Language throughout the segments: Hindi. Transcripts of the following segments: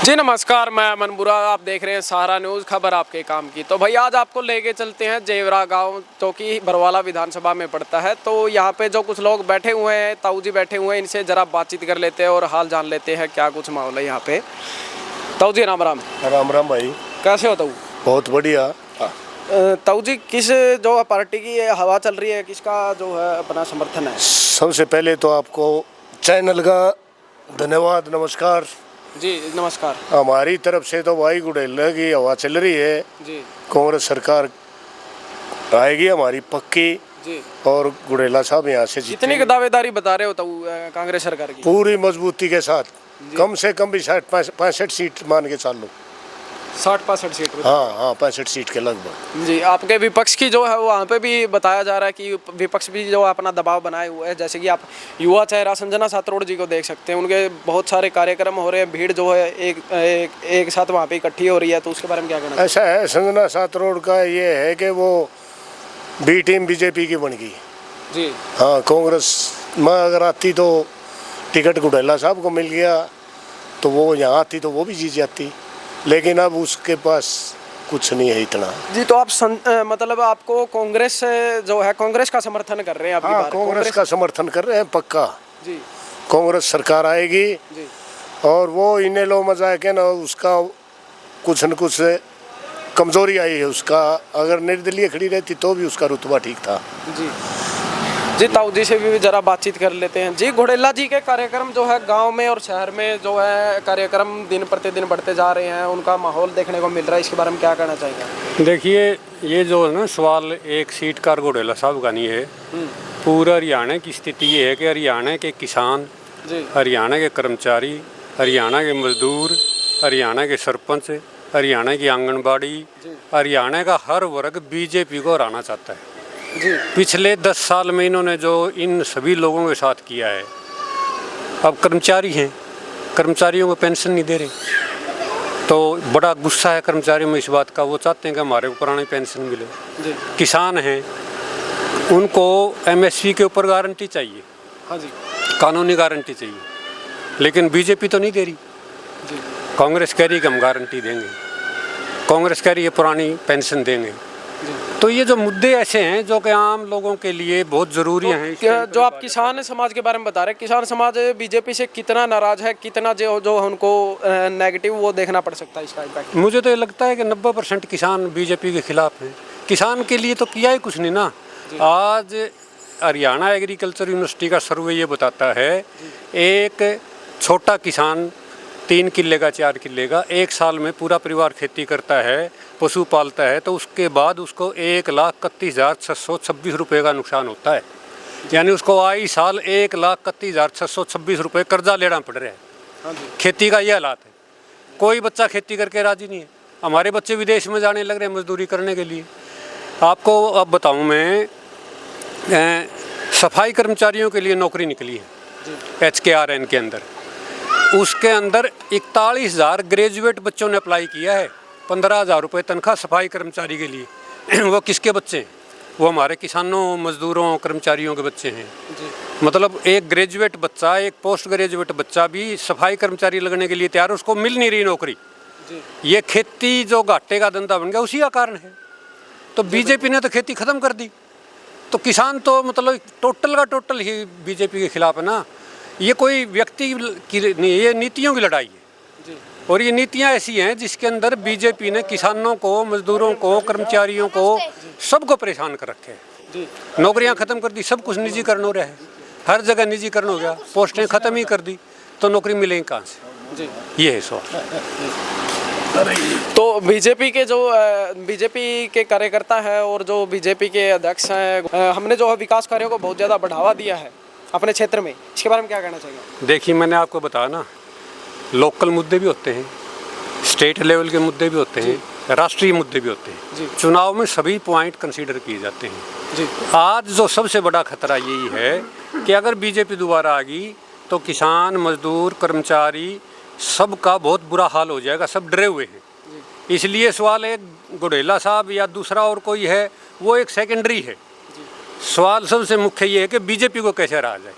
जी नमस्कार, मैं अमन बुरा, आप देख रहे हैं सहारा न्यूज़, खबर आपके काम की। तो भाई आज आपको लेके चलते हैं जेवरा गांव, जो कि बरवाला विधानसभा में पड़ता है। तो यहाँ पे जो कुछ लोग बैठे हुए हैं, ताऊ जी बैठे हुए हैं, इनसे ज़रा बातचीत कर लेते हैं और हाल जान लेते हैं क्या कुछ माहौल है यहाँ पे। ताऊ जी राम राम। राम राम भाई। कैसे हो ताऊ? बहुत बढ़िया। ताऊ जी किस जो पार्टी की हवा चल रही है, किसका जो है अपना समर्थन है? सबसे पहले तो आपको चैनल का धन्यवाद, नमस्कार जी नमस्कार। हमारी तरफ से तो भाई गुड़ेला की हवा चल रही है जी। कांग्रेस सरकार आएगी हमारी पक्की जी। और गुड़ेला साहब यहाँ से कितनी दावेदारी बता रहे हो ताऊ कांग्रेस सरकार की? पूरी मजबूती के साथ, कम से कम भी 65 सीट मान के चालू। 60-65 सीट? हाँ, 65 सीट के लगभग। जी। आपके विपक्ष की जो है वहाँ पे भी बताया जा रहा है कि विपक्ष भी जो अपना दबाव बनाए हुए है, जैसे कि आप युवा चेहरा संजना सातरोड़ जी को देख सकते हैं, उनके बहुत सारे कार्यक्रम हो रहे हैं, भीड़ जो है एक साथ वहाँ पे इकट्ठी हो रही है। तो उसके बारे में क्या कहना? ऐसा है, संजना सातरोड़ का ये है कि वो बी टीम बीजेपी की बन गई। जी हाँ, कांग्रेस में अगर आती तो टिकट गुड़ेला साहब को मिल गया तो वो यहाँ आती तो वो भी जीत जाती, लेकिन अब उसके पास कुछ नहीं है इतना। जी। तो आप मतलब आपको कांग्रेस जो है, कांग्रेस का समर्थन कर रहे हैं? हाँ, कांग्रेस का समर्थन कर रहे हैं पक्का। जी। कांग्रेस सरकार आएगी। जी। और वो इन्हें लो मजा है कि ना, उसका कुछ न कुछ कमजोरी आई है उसका। अगर निर्दलीय खड़ी रहती तो भी उसका रुतबा ठीक था। जी जी। ताऊ जी से भी जरा बातचीत कर लेते हैं। जी, गुड़ेला जी के कार्यक्रम जो है गांव में और शहर में जो है कार्यक्रम दिन प्रतिदिन बढ़ते जा रहे हैं, उनका माहौल देखने को मिल रहा है, इसके बारे में क्या कहना चाहिए? देखिए, ये जो है ना सवाल एक सीट का गुड़ेला साहब का नहीं है। पूरा हरियाणा की स्थिति ये है कि हरियाणा के किसान, हरियाणा के कर्मचारी, हरियाणा के मजदूर, हरियाणा के सरपंच, हरियाणा की आंगनबाड़ी, हरियाणा का हर वर्ग बीजेपी को हराना चाहता है। जी। पिछले 10 साल में इन्होंने जो इन सभी लोगों के साथ किया है। अब कर्मचारी हैं, कर्मचारियों को पेंशन नहीं दे रहे, तो बड़ा गुस्सा है कर्मचारियों में इस बात का। वो चाहते हैं कि हमारे को पुरानी पेंशन मिले। जी। किसान हैं, उनको MSP के ऊपर गारंटी चाहिए। हाँ जी। कानूनी गारंटी चाहिए, लेकिन बीजेपी तो नहीं दे रही। जी। कांग्रेस कह रही कि हम गारंटी देंगे, कांग्रेस कह रही है पुरानी पेंशन देंगे। तो ये जो मुद्दे ऐसे हैं जो कि आम लोगों के लिए बहुत ज़रूरी हैं। जो आप किसान समाज के बारे में बता रहे हैं, किसान समाज बीजेपी से कितना नाराज है, कितना जो उनको नेगेटिव वो देखना पड़ सकता है इसका इम्पैक्ट? मुझे तो ये लगता है कि 90% किसान बीजेपी के खिलाफ हैं। किसान के लिए तो किया ही कुछ नहीं ना। आज हरियाणा एग्रीकल्चर यूनिवर्सिटी का सर्वे ये बताता है, एक छोटा किसान 3 किल्ले का 4 किल्ले का 1 साल में पूरा परिवार खेती करता है, पशु पालता है, तो उसके बाद उसको 1,31,626 रुपये का नुकसान होता है। यानी उसको आई साल 1,31,626 रुपये कर्जा लेना पड़ रहा है। खेती का ये हालात है। कोई बच्चा खेती करके राजी नहीं है। हमारे बच्चे विदेश में जाने लग रहे हैं मजदूरी करने के लिए। आपको अब बताऊँ मैं, सफाई कर्मचारियों के लिए नौकरी निकली है HKRN के अंदर। उसके अंदर 41,000 ग्रेजुएट बच्चों ने अप्लाई किया है। 15,000 रुपये तनख्वाह सफाई कर्मचारी के लिए। वो किसके बच्चे हैं? वो हमारे किसानों, मजदूरों, कर्मचारियों के बच्चे हैं। मतलब एक ग्रेजुएट बच्चा, एक पोस्ट ग्रेजुएट बच्चा भी सफाई कर्मचारी लगने के लिए तैयार, उसको मिल नहीं रही नौकरी। ये खेती जो घाटे का धंधा बन गया उसी का कारण है। तो बीजेपी ने तो खेती ख़त्म कर दी, तो किसान तो मतलब टोटल का टोटल ही बीजेपी के खिलाफ है ना। ये कोई व्यक्ति की नहीं, ये नीतियों की लड़ाई है। और ये नीतियां ऐसी हैं जिसके अंदर बीजेपी ने किसानों को, मजदूरों को, कर्मचारियों को, सबको परेशान कर रखे हैं। नौकरियां खत्म कर दी, सब कुछ निजीकरण हो रहा है, हर जगह निजीकरण हो गया, पोस्टें खत्म ही कर दी, तो नौकरी मिलेगी कहाँ से? ये है सवाल। तो बीजेपी के कार्यकर्ता है और जो बीजेपी के अध्यक्ष हैं, हमने जो है विकास कार्यों को बहुत ज़्यादा बढ़ावा दिया है अपने क्षेत्र में, इसके बारे में क्या कहना चाहिए? देखिए, मैंने आपको बताया ना, लोकल मुद्दे भी होते हैं, स्टेट लेवल के मुद्दे भी होते हैं, राष्ट्रीय मुद्दे भी होते हैं। चुनाव में सभी पॉइंट कंसीडर किए जाते हैं। आज जो सबसे बड़ा खतरा यही है कि अगर बीजेपी दोबारा आ गई तो किसान, मजदूर, कर्मचारी सबका बहुत बुरा हाल हो जाएगा। सब डरे हुए हैं। इसलिए सवाल है, गुड़ेला साहब या दूसरा और कोई है, वो एक सेकेंडरी है। सवाल सबसे मुख्य ये है कि बीजेपी को कैसे हराया जाए।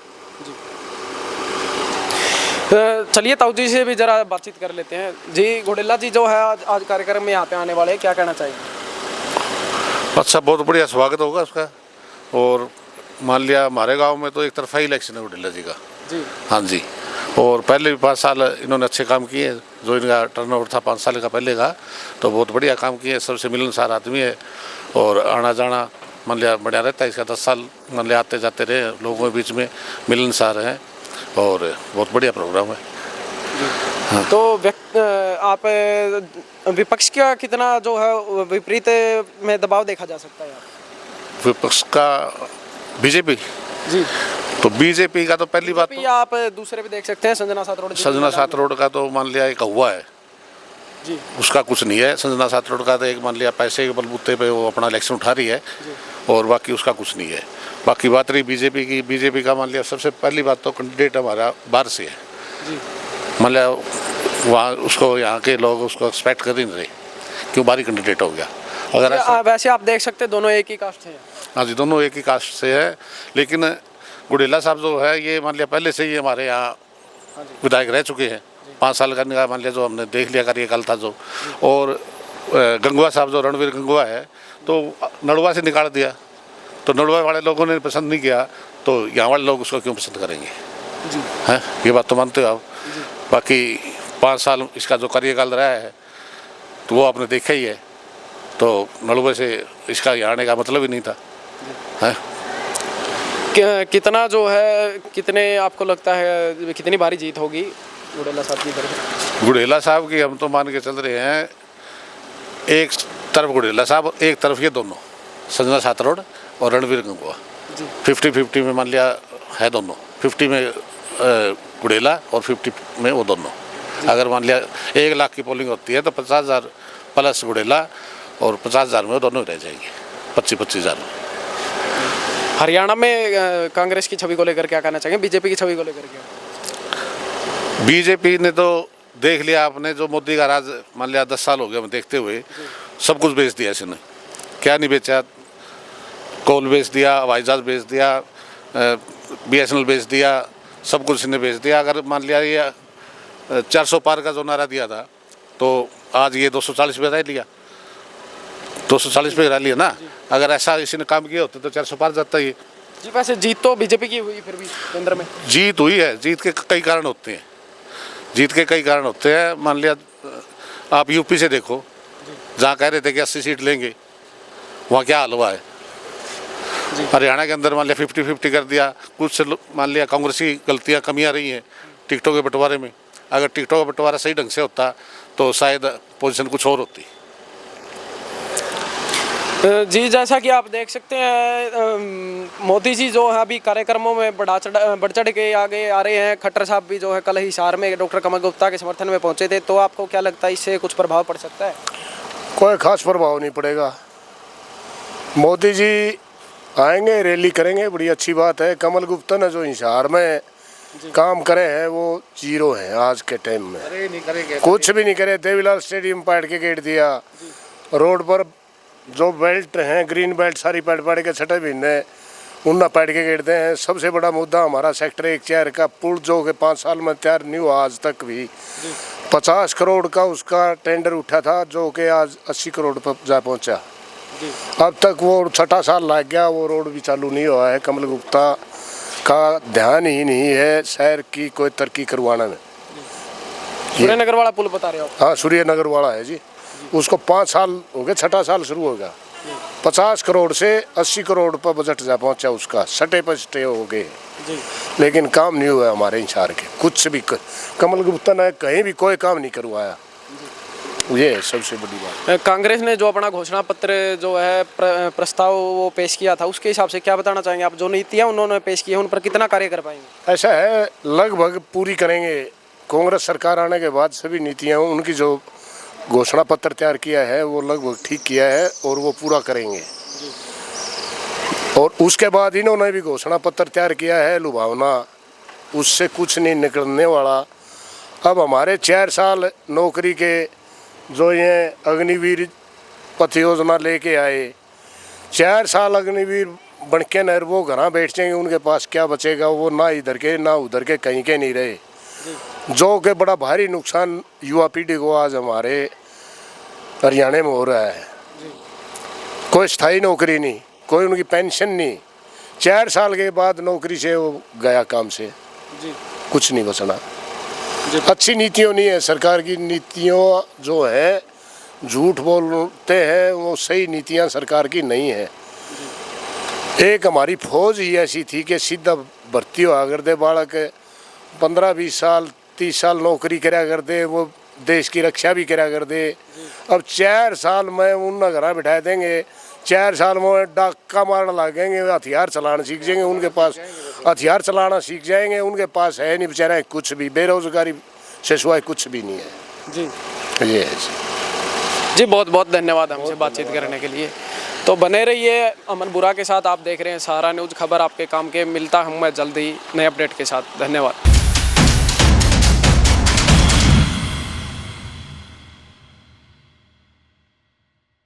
चलिए ताऊ जी से भी जरा बातचीत कर लेते हैं। जी घोडेला जी जो है आज कार्यक्रम में यहाँ पे आने वाले हैं, क्या कहना चाहिए? अच्छा, बहुत बढ़िया स्वागत होगा उसका। और मान लिया हमारे गांव में तो एक तरफा ही इलेक्शन है घोडेला जी का। जी हाँ जी। और पहले भी 5 साल इन्होंने अच्छे काम किए। जो इनका टर्नओवर था 5 साल का पहले का, तो बहुत बढ़िया काम किए। सबसे मिलनसार आदमी है और आना जाना मान लिया बढ़िया रहता है। इसका 10 साल मान लिया आते जाते रहे लोगों के बीच में, मिलनसार हैं और बहुत बढ़िया प्रोग्राम है। तो आप विपक्ष का कितना जो है विपरीत में दबाव देखा जा सकता है? विपक्ष का बीजेपी, जी तो बीजेपी का तो पहली बात तो आप दूसरे भी देख सकते हैं, संजना सात्रोड जी। संजना सात्रोड का तो मान लिया एक हुआ है जी, उसका कुछ नहीं है। संजना सात्रोड का तो एक मान लिया पैसे के बलबूते पे वो अपना इलेक्शन उठा रही है और बाकी उसका कुछ नहीं है। बाकी बात रही बीजेपी की, बीजेपी का मान लिया सबसे पहली बात तो कैंडिडेट हमारा बाहर से है जी। मान लिया वहाँ उसको यहाँ के लोग उसको एक्सपेक्ट कर ही नहीं रहे, क्यों बाहरी कैंडिडेट हो गया। अगर ऐसा वैसे आप देख सकते हैं दोनों एक ही कास्ट हैं। हाँ जी, दोनों एक ही कास्ट से है। लेकिन घोडेला साहब जो है ये मान लिया पहले से ही हमारे यहाँ विधायक रह चुके हैं। 5 साल का निगाह मान लिया जो हमने देख लिया कार्यकाल था जो। और गंगवा साहब जो रणवीर गंगवा है तो नड़वा से निकाल दिया, तो नड़वा वाले लोगों ने पसंद नहीं किया, तो यहाँ वाले लोग उसको क्यों पसंद करेंगे? जी हैं, ये बात तो मानते हो आप। बाकी 5 साल इसका जो कार्यकाल रहा है तो वो आपने देखा ही है, तो नड़वे से इसका यहाँ आने का मतलब ही नहीं था। हैं, कितना जो है, कितने आपको लगता है कितनी भारी जीत होगी घोडेला साहब की तरफ? घोडेला साहब की हम तो मान के चल रहे हैं, एक तरफ घोडेला साहब, एक तरफ ये दोनों संजना सात्रोड और रणवीर गंगवा। 50-50 में मान लिया है दोनों। 50 में घोडेला और 50 में वो दोनों। अगर मान लिया 1 लाख की पोलिंग होती है तो 50,000 प्लस घोडेला और 50,000 में वो दोनों ही रह जाएंगे, 25,000 में। हरियाणा में कांग्रेस की छवि को लेकर क्या कहना चाहिए, बीजेपी की छवि को लेकर क्या? बीजेपी ने तो देख लिया आपने, जो मोदी का राज मान लिया 10 साल हो गए हमें देखते हुए, सब कुछ बेच दिया इसने। क्या नहीं बेचा? कोल बेच दिया, हवाई जहाज बेच दिया, BSNL बेच दिया, सब कुछ इसने बेच दिया। अगर मान लिया ये 400 पार का जो नारा दिया था तो आज ये 240 पे रह लिया, 240 पे रह लिया ना। अगर ऐसा इसने काम किया होता तो 400 पार जाता ही। जी वैसे जीत तो बीजेपी की हुई, फिर भी केंद्र में जीत हुई है। जीत के कई कारण होते हैं, जीत के कई कारण होते हैं। मान लिया आप यूपी से देखो, जहाँ कह रहे थे कि 80 सीट लेंगे, वहाँ क्या हाल हुआ है। हरियाणा के अंदर मान लिया 50-50 कर दिया। कुछ मान लिया कांग्रेस की गलतियाँ कमियाँ रही हैं टिकटों के बंटवारे में। अगर टिकटों का बंटवारा सही ढंग से होता तो शायद पोजीशन कुछ और होती। जी जैसा कि आप देख सकते हैं मोदी जी जो है अभी कार्यक्रमों में बढ़ चढ़ के आगे आ रहे हैं। खट्टर साहब भी जो है कल हिसार में डॉक्टर कमल गुप्ता के समर्थन में पहुंचे थे, तो आपको क्या लगता है इससे कुछ प्रभाव पड़ सकता है? कोई खास प्रभाव नहीं पड़ेगा। मोदी जी आएंगे, रैली करेंगे, बड़ी अच्छी बात है। कमल गुप्ता ने जो हिसार में काम करे हैं वो 0 है आज के टाइम में। कुछ भी नहीं करे। देवीलाल स्टेडियम पाट के गेट दिया, रोड पर जो बेल्ट हैं ग्रीन बेल्ट सारी पाट के छठे महीने उन्ना पाट के गेट हैं। सबसे बड़ा मुद्दा हमारा सेक्टर 1/4 का पुल जो कि 5 साल में तैयार नहीं हुआ आज तक भी। 50 करोड़ का उसका टेंडर उठा था जो कि आज 80 करोड़ पर जा पहुंचा। अब तक वो 6ठा साल लग गया, वो रोड भी चालू नहीं हुआ है। कमल गुप्ता का ध्यान ही नहीं है शहर की कोई तरक्की करवाने में। सूर्यनगर वाला पुल बता रहे हो? हाँ, सूर्यनगर वाला है जी। उसको 5 साल हो गए, 6ठा साल शुरू होगा। 50 करोड़ से 80 करोड़ पर बजट जा पहुंचा उसका, सटे पर सटे हो गए, लेकिन काम नहीं हुआ हमारे हिसार के। कुछ भी कमल गुप्ता ने कहीं भी कोई काम नहीं करवाया। ये है सबसे बड़ी बात। कांग्रेस ने जो अपना घोषणा पत्र जो है प्रस्ताव वो पेश किया था, उसके हिसाब से क्या बताना चाहेंगे आप? जो नीतियाँ उन्होंने पेश की है उन पर कितना कार्य कर पाएंगे? ऐसा है, लगभग पूरी करेंगे। कांग्रेस सरकार आने के बाद सभी नीतियाँ, उनकी जो घोषणा पत्र तैयार किया है वो लगभग ठीक किया है और वो पूरा करेंगे। और उसके बाद इन्होंने भी घोषणा पत्र तैयार किया है लुभावना, उससे कुछ नहीं निकलने वाला। अब हमारे 4 साल नौकरी के जो ये अग्निवीर पथ योजना लेके आए, 4 साल अग्निवीर बन के नहर वो घर बैठ जाएंगे, उनके पास क्या बचेगा? वो ना इधर के ना उधर के कहीं के नहीं रहे। जो कि बड़ा भारी नुकसान युवा पीढ़ी को आज हमारे हरियाणा में हो रहा है। कोई स्थायी नौकरी नहीं, कोई उनकी पेंशन नहीं, 4 साल के बाद नौकरी से वो गया काम से, कुछ नहीं बचना। अच्छी नीतियों नहीं है सरकार की, नीतियों जो है झूठ बोलते हैं, वो सही नीतियां सरकार की नहीं है। एक हमारी फौज ही ऐसी थी कि सीधा भर्ती हुआ करते बालक 15-20 साल 30 साल नौकरी करा करते, वो देश की रक्षा भी करा करते। अब 4 साल में उन घर बिठा देंगे, 4 साल में डाका मारना लगेंगे, हथियार चलाना सीख जाएंगे, उनके पास हथियार चलाना सीख जाएंगे, उनके पास है नहीं बेचारा कुछ भी, बेरोजगारी से सिवाय कुछ भी नहीं है जी। ये है जी बहुत बहुत धन्यवाद हमसे बातचीत करने के लिए। तो बने रहिए अमन बुरा के साथ, आप देख रहे हैं सहारा न्यूज़, खबर आपके काम के। मिलता हूँ मैं जल्दी नए अपडेट के साथ। धन्यवाद।